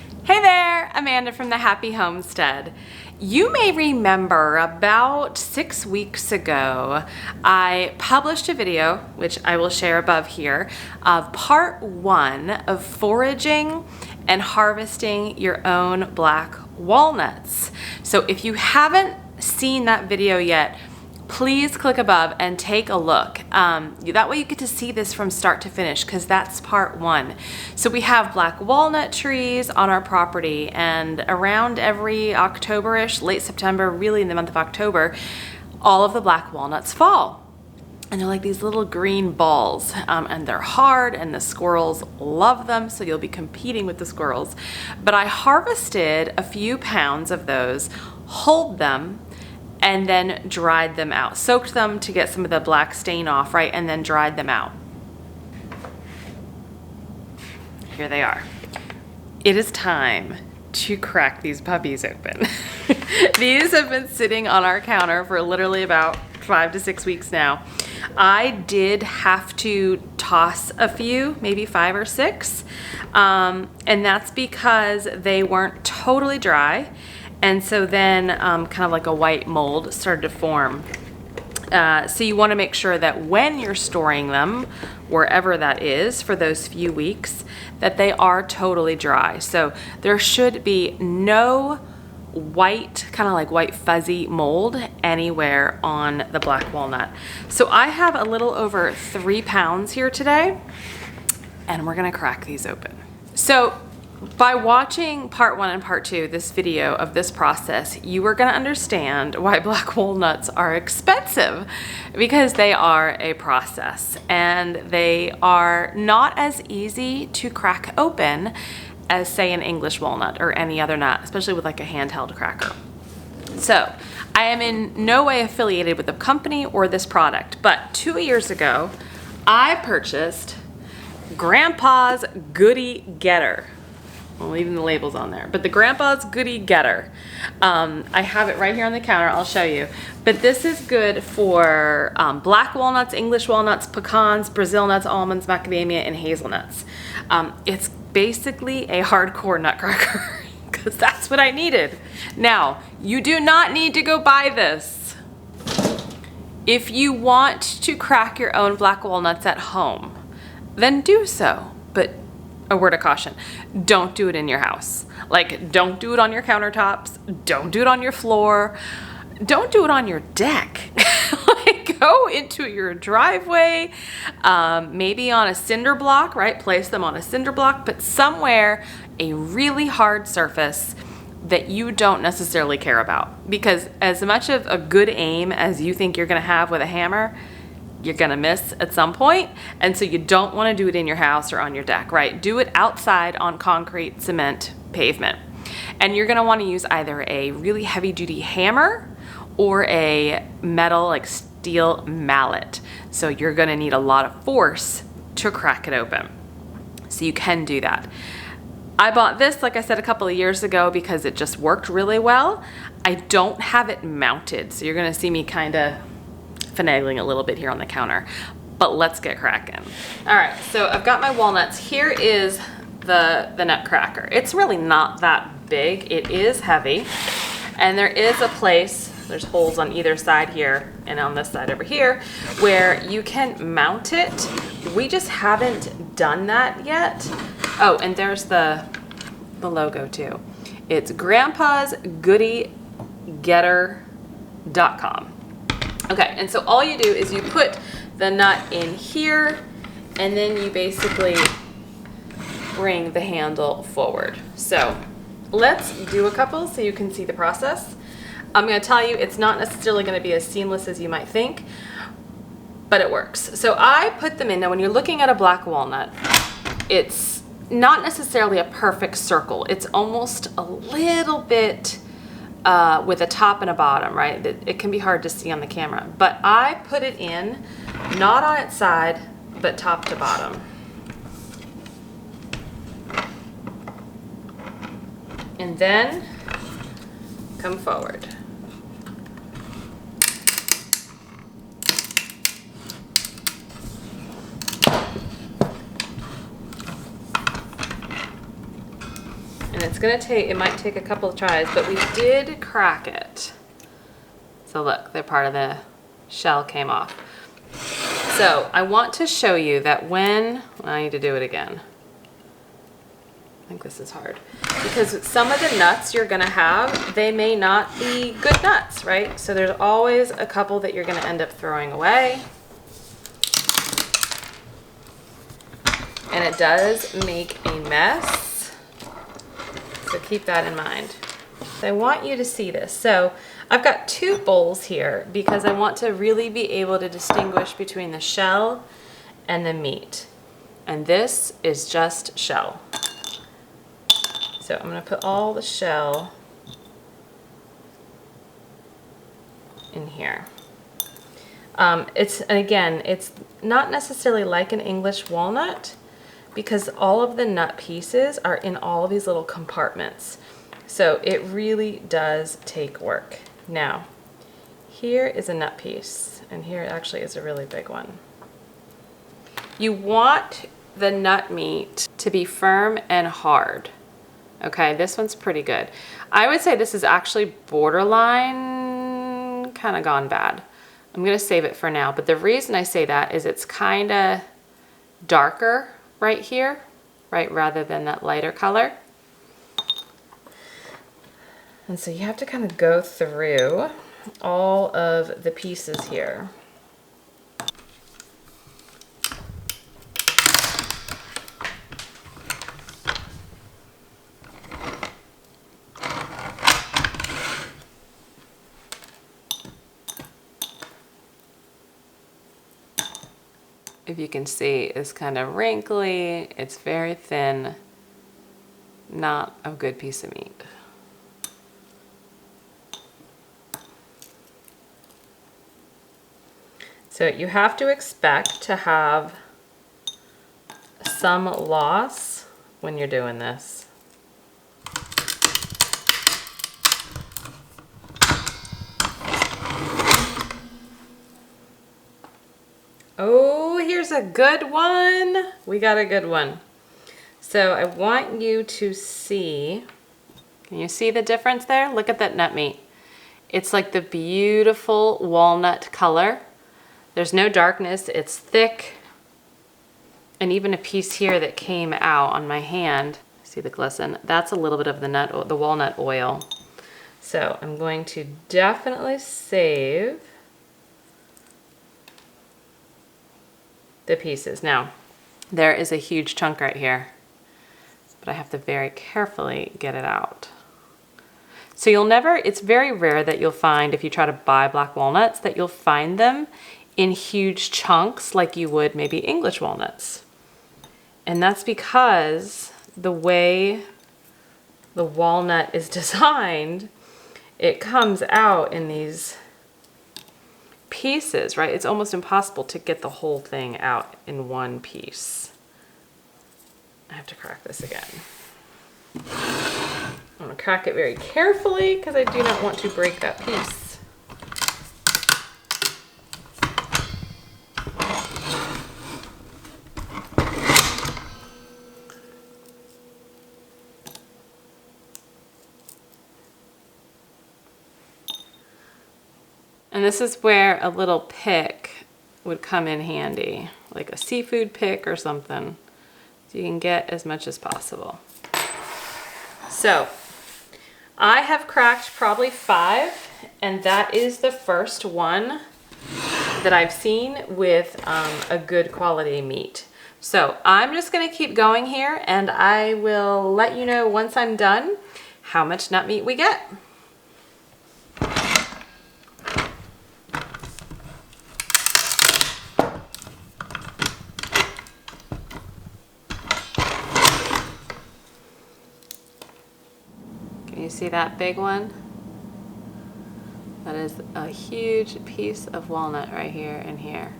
Hey there, Amanda from the Happy Homestead. You may remember about 6 weeks ago, I published a video, which I will share above here, of part 1 of foraging and harvesting your own black walnuts. So if you haven't seen that video yet, please click above and take a look. That way you get to see this from start to finish, because that's part 1. So we have black walnut trees on our property, and around every October-ish, late September, really in the month of October, all of the black walnuts fall. And they're like these little green balls, and they're hard, and the squirrels love them, so you'll be competing with the squirrels. But I harvested a few pounds of those, hulled them, and then dried them out. Soaked them to get some of the black stain off, right? And then dried them out. Here they are. It is time to crack these puppies open. These have been sitting on our counter for literally about 5 to 6 weeks now. I did have to toss a few, maybe 5 or 6, and that's because they weren't totally dry. And so then kind of like a white mold started to form. So you want to make sure that when you're storing them, wherever that is for those few weeks, that they are totally dry. So there should be no white, kind of like white fuzzy mold anywhere on the black walnut. So I have a little over 3 pounds here today, and we're gonna crack these open. So by watching part 1 and part 2, this video of this process, you are going to understand why black walnuts are expensive, because they are a process and they are not as easy to crack open as, say, an English walnut or any other nut, especially with like a handheld cracker. So I am in no way affiliated with the company or this product, but 2 years ago, I purchased Grandpa's Goody Getter. I'm leaving the labels on there, but the Grandpa's Goody Getter. I have it right here on the counter. I'll show you. But this is good for black walnuts, English walnuts, pecans, Brazil nuts, almonds, macadamia, and hazelnuts. It's basically a hardcore nutcracker, because that's what I needed. Now, you do not need to go buy this. If you want to crack your own black walnuts at home, then do so. But a word of caution, don't do it in your house. Like, don't do it on your countertops. Don't do it on your floor. Don't do it on your deck. Like, go into your driveway, maybe on a cinder block, right? Place them on a cinder block, but somewhere a really hard surface that you don't necessarily care about. Because as much of a good aim as you think you're gonna have with a hammer, you're gonna miss at some point, and so you don't want to do it in your house or on your deck, right? Do it outside on concrete, cement, pavement. And you're gonna want to use either a really heavy-duty hammer or a metal, like steel mallet. So you're gonna need a lot of force to crack it open. So you can do that. I bought this, like I said, a couple of years ago because it just worked really well. I don't have it mounted, so you're gonna see me kind of finagling a little bit here on the counter, but let's get cracking. All right, so I've got my walnuts. Here is the nutcracker. It's really not that big. It is heavy, and there is a place, there's holes on either side here and on this side over here, where you can mount it. We just haven't done that yet. Oh, and there's the logo too. It's grandpasgoodygetter.com. Okay, and so all you do is you put the nut in here, and then you basically bring the handle forward. So let's do a couple so you can see the process. I'm gonna tell you, it's not necessarily gonna be as seamless as you might think, but it works. So I put them in. Now when you're looking at a black walnut, it's not necessarily a perfect circle. It's almost a little bit with a top and a bottom, right? It can be hard to see on the camera, but I put it in, not on its side, but top to bottom. And then come forward. it might take a couple of tries, but we did crack it. So look, the part of the shell came off. So I want to show you that I need to do it again. I think this is hard. Because some of the nuts you're gonna have, they may not be good nuts, right? So there's always a couple that you're gonna end up throwing away. And it does make a mess. So keep that in mind. So I want you to see this. So I've got 2 bowls here because I want to really be able to distinguish between the shell and the meat. And this is just shell. So I'm gonna put all the shell in here. It's not necessarily like an English walnut because all of the nut pieces are in all of these little compartments. So it really does take work. Now, here is a nut piece, and here actually is a really big one. You want the nut meat to be firm and hard. Okay, this one's pretty good. I would say this is actually borderline kind of gone bad. I'm gonna save it for now, but the reason I say that is it's kind of darker right here, right, rather than that lighter color. And so you have to kind of go through all of the pieces here. If you can see, it's kind of wrinkly, it's very thin, not a good piece of meat. So you have to expect to have some loss when you're doing this. Oh, here's a good one. We got a good one. So I want you to see, can you see the difference there? Look at that nut meat. It's like the beautiful walnut color. There's no darkness, it's thick. And even a piece here that came out on my hand, see the glisten? That's a little bit of the walnut oil. So I'm going to definitely save the pieces. Now, there is a huge chunk right here, but I have to very carefully get it out. So it's very rare that you'll find, if you try to buy black walnuts, that you'll find them in huge chunks like you would maybe English walnuts. And that's because the way the walnut is designed, it comes out in these pieces, right? It's almost impossible to get the whole thing out in one piece. I have to crack this again. I'm gonna crack it very carefully because I do not want to break that piece. And this is where a little pick would come in handy, like a seafood pick or something, so you can get as much as possible. So I have cracked probably 5, and that is the first one that I've seen with a good quality meat. So I'm just gonna keep going here, and I will let you know once I'm done how much nut meat we get. You see that big one? That is a huge piece of walnut right here and here.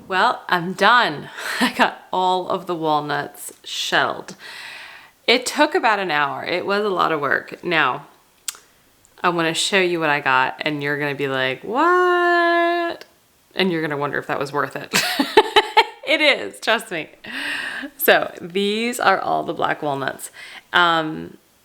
Well, I'm done. I got all of the walnuts shelled. It took about an hour. It was a lot of work. Now, I want to show you what I got, and you're going to be like, what? And you're going to wonder if that was worth it. It is, trust me. So these are all the black walnuts.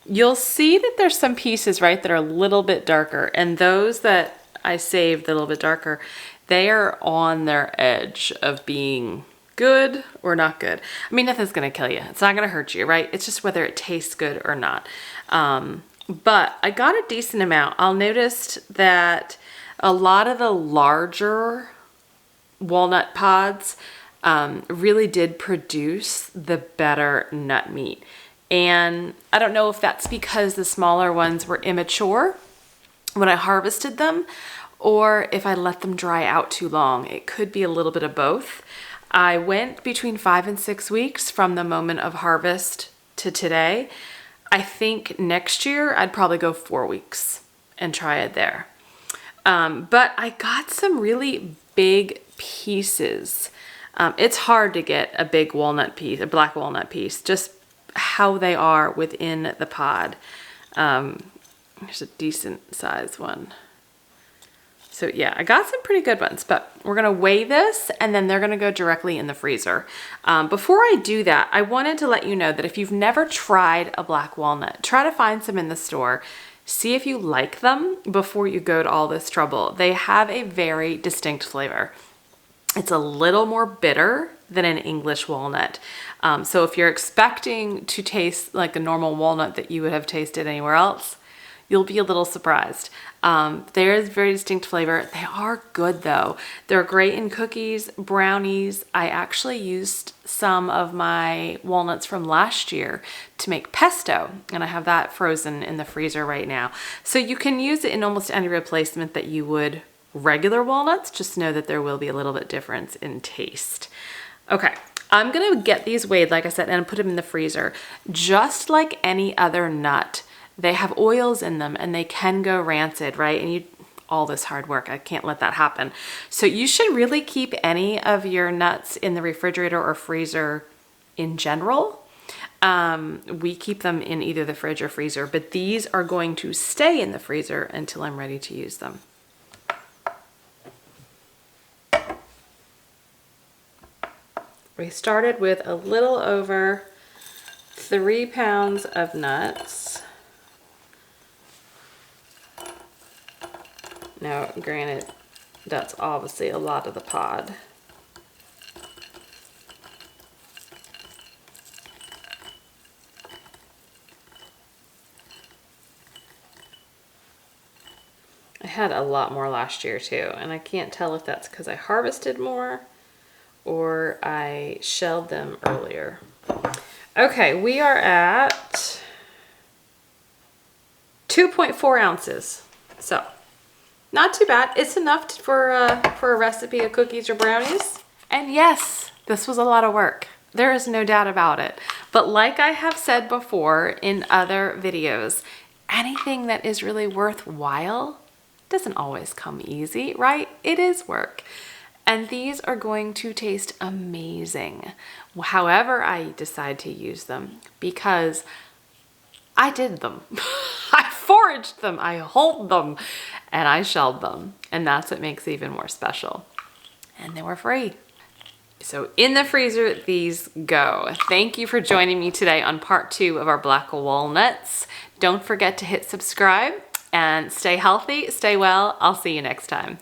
You'll see that there's some pieces, right, that are a little bit darker. And those that I saved a little bit darker, they are on their edge of being good or not good. I mean, nothing's gonna kill you. It's not gonna hurt you, right? It's just whether it tastes good or not. But I got a decent amount. I'll notice that a lot of the larger walnut pods really did produce the better nut meat. And I don't know if that's because the smaller ones were immature when I harvested them, or if I let them dry out too long. It could be a little bit of both. I went between 5 and 6 weeks from the moment of harvest to today. I think next year I'd probably go 4 weeks and try it there. But I got some really big pieces. It's hard to get a big walnut piece, a black walnut piece, just how they are within the pod. Here's a decent size one. So yeah, I got some pretty good ones, but we're gonna weigh this and then they're gonna go directly in the freezer. Before I do that, I wanted to let you know that if you've never tried a black walnut, try to find some in the store. See if you like them before you go to all this trouble. They have a very distinct flavor. It's a little more bitter than an English walnut. So if you're expecting to taste like a normal walnut that you would have tasted anywhere else, you'll be a little surprised. There is very distinct flavor. They are good though. They're great in cookies, brownies. I actually used some of my walnuts from last year to make pesto, and I have that frozen in the freezer right now. So you can use it in almost any replacement that you would regular walnuts. Just know that there will be a little bit difference in taste. Okay, I'm gonna get these weighed, like I said, and put them in the freezer. Just like any other nut, they have oils in them and they can go rancid, right? And all this hard work, I can't let that happen. So you should really keep any of your nuts in the refrigerator or freezer in general. We keep them in either the fridge or freezer, but these are going to stay in the freezer until I'm ready to use them. We started with a little over 3 pounds of nuts. Now, granted, that's obviously a lot of the pod. I had a lot more last year too, and I can't tell if that's because I harvested more or I shelled them earlier. Okay, we are at 2.4 ounces. So, not too bad. It's enough for a recipe of cookies or brownies. And yes, this was a lot of work. There is no doubt about it. But like I have said before in other videos, anything that is really worthwhile doesn't always come easy, right? It is work. And these are going to taste amazing, however I decide to use them, because I did them. I foraged them, I hulled them, and I shelled them. And that's what makes it even more special. And they were free. So in the freezer, these go. Thank you for joining me today on part 2 of our black walnuts. Don't forget to hit subscribe and stay healthy, stay well. I'll see you next time.